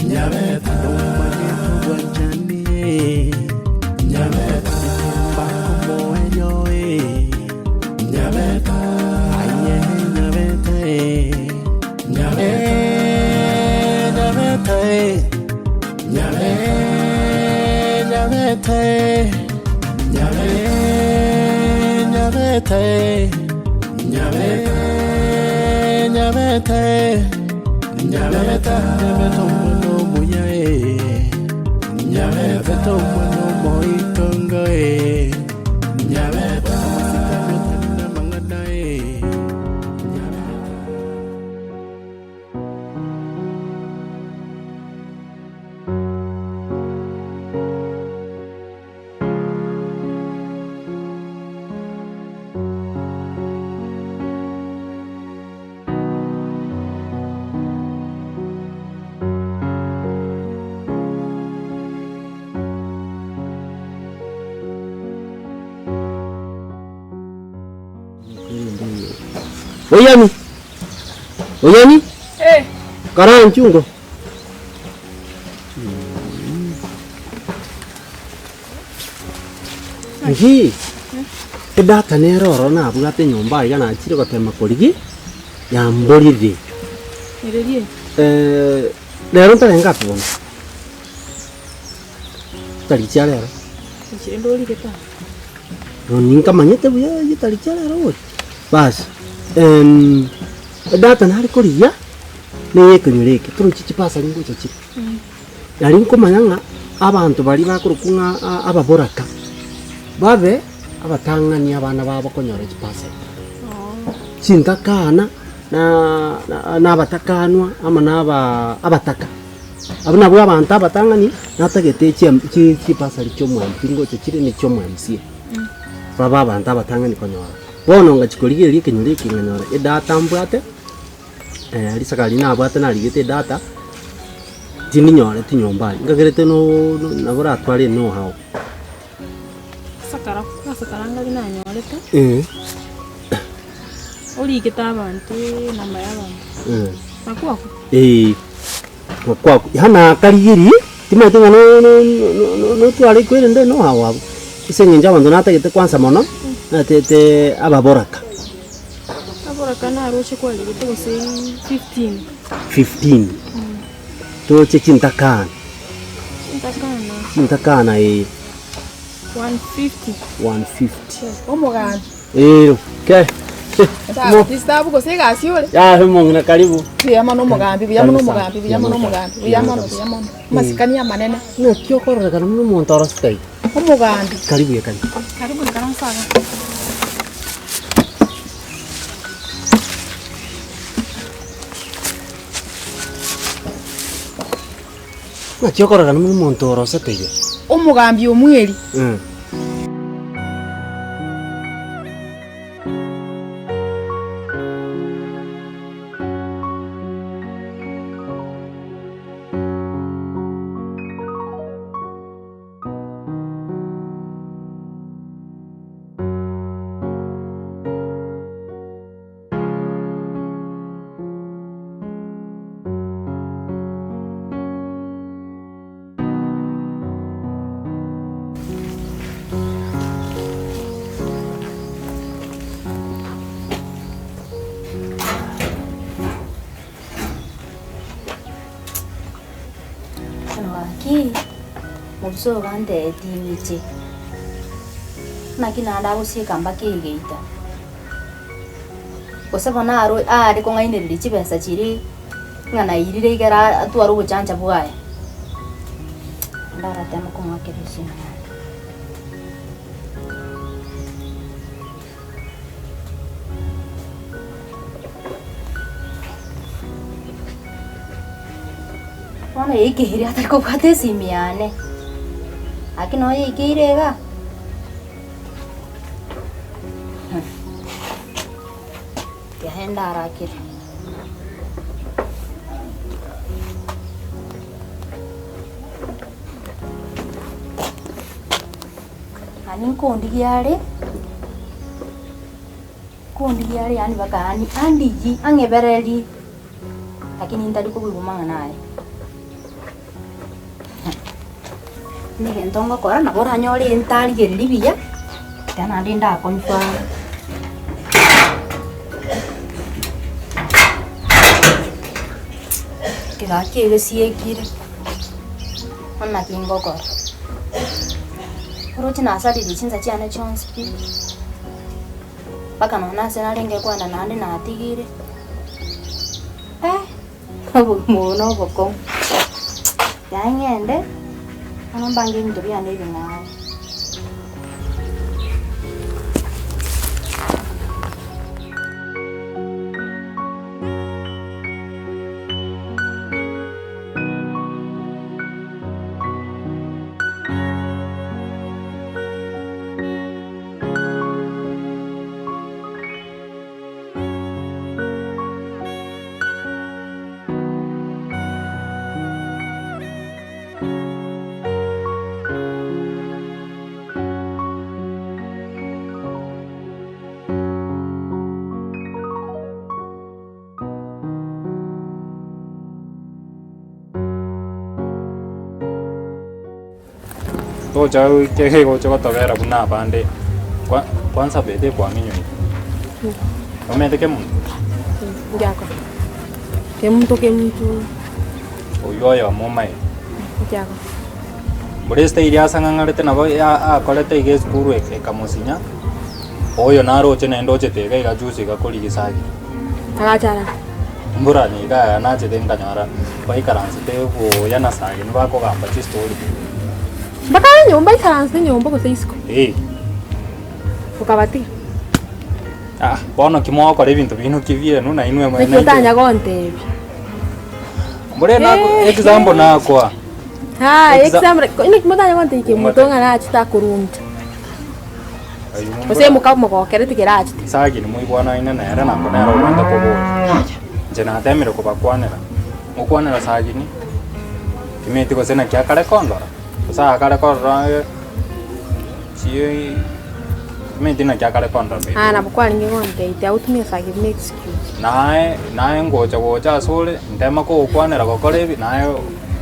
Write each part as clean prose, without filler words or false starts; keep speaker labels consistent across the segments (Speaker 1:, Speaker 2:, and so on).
Speaker 1: Nyabeta Noma Wajani Nyabeta Bako Moyo Nyabeta Aye Nyabeta Nyabeta Nyabeta
Speaker 2: Oyani? Karan chungo. Ngi. Kedata nero na bugate nyomba yana chiro katema koligi. Yambolide.
Speaker 3: Nirejee.
Speaker 2: Lero ntarenga tu. Talicha lero.
Speaker 3: Nchendo liketa.
Speaker 2: Ninka manyete buya talicha lero. Bas. Data nari kolia. Ne yekenyureke turu chichipasa lingo chichi. Yari nkomanyanga abantu bali bakurukunga ababoraka. Babe abatangani abana babo konyora chipasa. Sintakana na abatakanwa ama na abataka. Abana bwa abantu abatangani natagete chipasa licho mwempingo chiri ni chomo MC. Baba abantu abatangani konyora. Bono ngachikoligire likenyureke nganyora edata mbwate. Lisakali na abwate na ligete data. Tini nyore tinyombali. Ngagerete no nabora atwale no how.
Speaker 3: Sakaranga lina nyolete. Oli kitabantu namba yabantu. Nakwako.
Speaker 2: Nakwako. Hana karigiri timate no twale kwende no how. Isenye abantu natagete kwanza mono. Natete ababoraka.
Speaker 3: Aboraka na roche kwa ligete wose 15.
Speaker 2: 15. To chintakana. Chintakana
Speaker 3: 150.
Speaker 2: 150.
Speaker 3: Omogani.
Speaker 2: Okay.
Speaker 3: Sawa, tistabu ko sega siole.
Speaker 2: Ya hemongina karibu.
Speaker 3: Biyama no mogambi. Masikani ya manene.
Speaker 2: No kyokoro kana mu montoro stai.
Speaker 3: Omogambi.
Speaker 2: Karibu ya karibu.
Speaker 3: Karibu ni kana saga.
Speaker 2: Na kyokoro kana mu montoro stai.
Speaker 3: Omogambi omweli.
Speaker 4: Muso gande diwiche. Nakina ndago sie kamba kigeita. Osabona aro ari ko ngaine lichi besa chiri. Ngana irire igara atwaro buchanja bwaye. Ndara tema ko makereshi. Wana ikihiri atako kate simiane. Akino ikirega. Yahenda arakira. Ani kondi yare yani bakani andiji angebereli lakini ntari kubigumanga naye ni gentongo kora na bora nyori ntari geribia kana ndinda confirm kira kire siekire ona kingo kora Rochi na asali dichinza chiane chonspi paka nona sena renge kwa nande na atigire abo mono boko yangende ana bangi ndobi ane binga
Speaker 5: to chao ke go cho to vera buna bande kwanza bede kwa minyo umende ke muntu
Speaker 3: Njako. Ke muntu.
Speaker 5: oyo momai
Speaker 3: Njako.
Speaker 5: Modeste iria sangangarete nabo ya akolete ige skuru ekamusinya oyo naro chene ndoche tega iga juice ga koli gisagi
Speaker 3: Agachara.
Speaker 5: mbura ni ga na chede nganyara bai karanse te bo yana sagi ni bako gamba chi story
Speaker 3: Baka nyumba ikaranse nyumba kuseisko. Ukabati.
Speaker 5: Bono kimoko le bintu bino kivie nuna inwe mwe.
Speaker 3: Nikutanya konte.
Speaker 5: Mure na example na kwa.
Speaker 3: Example. Ini kimutanya konte ke mutonga na chita kurumta. Ose muka moko kere tikira achite.
Speaker 5: Sagi ni mwe bwana ina na era na kona ro wanda kobo. Jena temero ko bakwanera. Mukwanera sagi ni. Kimeti ko sena kya kare kondora. Sa kare kondora. Chie mimi na kya kare kondora.
Speaker 3: Na bukwani ngonte ite autumia sagi make excuse.
Speaker 5: Nae ngocha sole ndema ko kwanera ko kore nae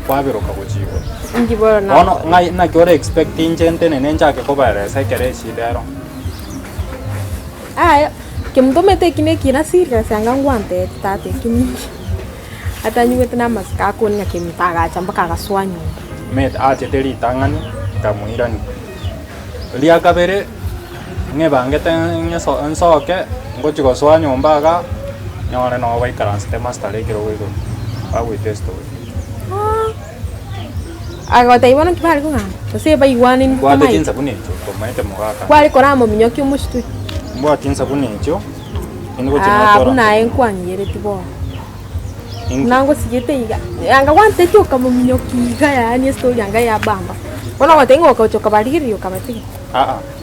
Speaker 5: kwabiro ka kuchigo.
Speaker 3: Njiboro na.
Speaker 5: Ono ngai na kyore expecting gente ne nenja ke ko bare sa kere shidero.
Speaker 3: Kimtomete kine kina sirga sanga ngwante tate kimi. Ata nyuwe tena maska ko nya kimtaga chamba ka gaswanyo.
Speaker 5: Met ajeteri tangani kamuirani. Lia kabere nge bangete nge so ke ngochi go swanyo mbaga nyore no vai karanste master le kiro wego. Awu testo.
Speaker 3: Agota ibona kibali ko ngam. Ose ba iwani ni
Speaker 5: Kwa te jinsa bune ko maite mogaka.
Speaker 3: Kwali koramo minyoki umushtu.
Speaker 5: Mbwa tinsa bune ncho. Ingo china tora.
Speaker 3: Abuna enkwani yere tibo. Nango sigete iga. Anga wante choka mu minyoki iga yani story anga ya bamba. Bona watengo ko choka baliri yo kamati.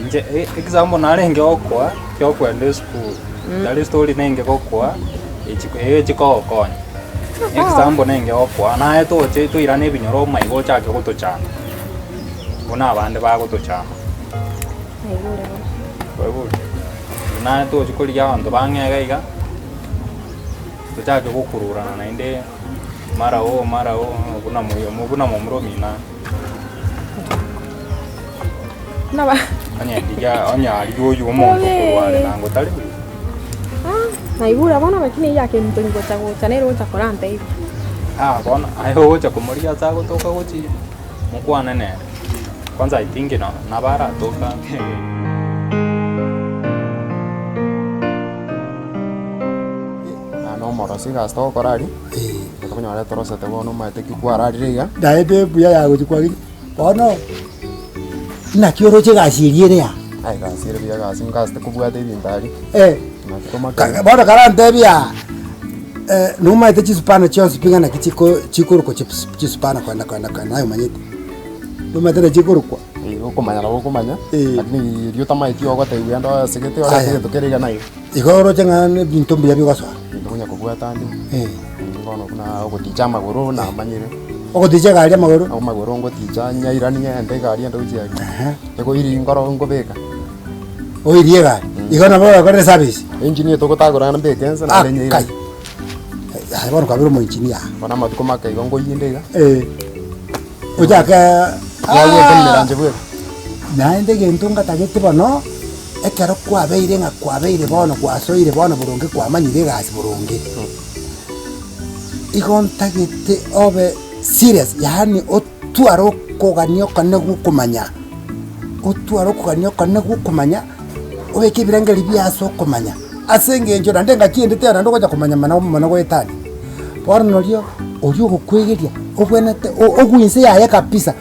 Speaker 5: Nje example narenge okwa kyo kwende school. Dali story nenge kokwa echiko okonya. Example nenge okwa na eto che to irane binyoro maigo chake gotochana. Bona abande ba gotochana. Wewe na to chikoli ya ando bangega iga. Tuchake gokururana na inde mara o kuna moyo mubuna momro mina.
Speaker 3: Na ba.
Speaker 5: Anya aliyo umuntu kuwale nango tali.
Speaker 3: Na ibura bona bakini yake mpengo chango chanero chakorante hivi.
Speaker 5: Bona ayo cha kumoria zago toka gochi. Mukwana ne. Kwanza I think na bara toka. No morosi gasto korari. Kunyara torosa te bono mate kikwara riga.
Speaker 1: Daebe buya ya gochikwagi. Bono. Na kioro che gasiriere ya.
Speaker 5: Ai gasire biya gasim gaste kubwate bintari.
Speaker 1: Bono karante bia. Numa ite chisupana chonsi pinga na chikoro ko chisupana kwenda nayo manyete. Numa ite chikoro kwa.
Speaker 5: Ukumanya na ukumanya. Lakini rio tama itio gote uyando segete ora segete kerega nayo.
Speaker 1: Igoro chenga bintu bia bigoswa.
Speaker 5: Ndunya kubwata ndi. Ngono kuna ogotija magoro na manyire.
Speaker 1: Ogotija gari magoro.
Speaker 5: Magoro ngoticha nyairani nyende gari ndo uchi yake. Ego iri ngoro ngobeka.
Speaker 1: Oirie gari. Igona bora kore service.
Speaker 5: Engineer to gotagora na bekensa na lenye ira.
Speaker 1: bono kabiro mo engineer
Speaker 2: bona matuko make igongo yindega
Speaker 1: ojake
Speaker 2: yawe temiranje bwe
Speaker 1: naende gento ngatagete bono ekero kwabeire nga kwabeire bono kwasoire bono burungi kwamanyire gasi burungi igontagete obe serious yani otwaro koganio kane gukumanya otwaro koganio kane gukumanya obeke birangeli byaso kumanya asenge njo ndenga kiende tena ndo koja kumanya mana gwetani bono lyo olyo gukwegeria obwenete ogwinse yaye kabisa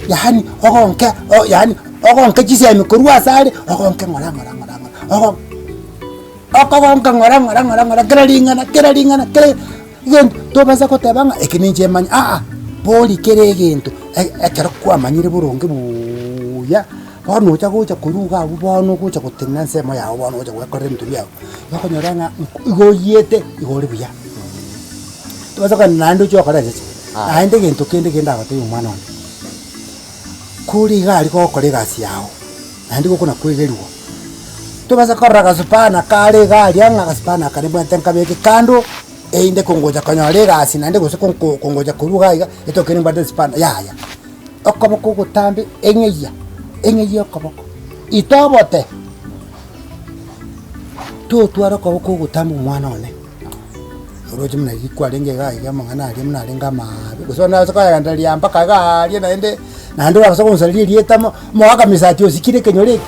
Speaker 1: yani ogonke yani ogonke chise mikorwa asale ogonke ngora kera lingana gen to baza ko tabanga ekininje manya boli kere gento ekero kwa manyire burungi buya bono ucha kucha kuruga bono kucha kutenna semo yawo bono ucha gukore mtu yawo bakonyoranga igoyete igore buya to baza kana nando cho kare je aende gento kende genda gato umwana one kuri gali ko kore gasi yawo andi ko kuna kwegerwa to baza korra gasupana kale gali anga gasupana kare bwantenka beke kando einde kongoja kanyore gasi nande gose kongoja kuruga iga etokene mbade spana yaya okoboko gutambi engeya okoboko itobote twara okoboko gutambi umwana one roje mna ikwalenge ga iga mangana ali mna alenga mabe gusona saka ndali mpaka ga ali naende nando baso konsalili etamo mwaka misati osikire kenyore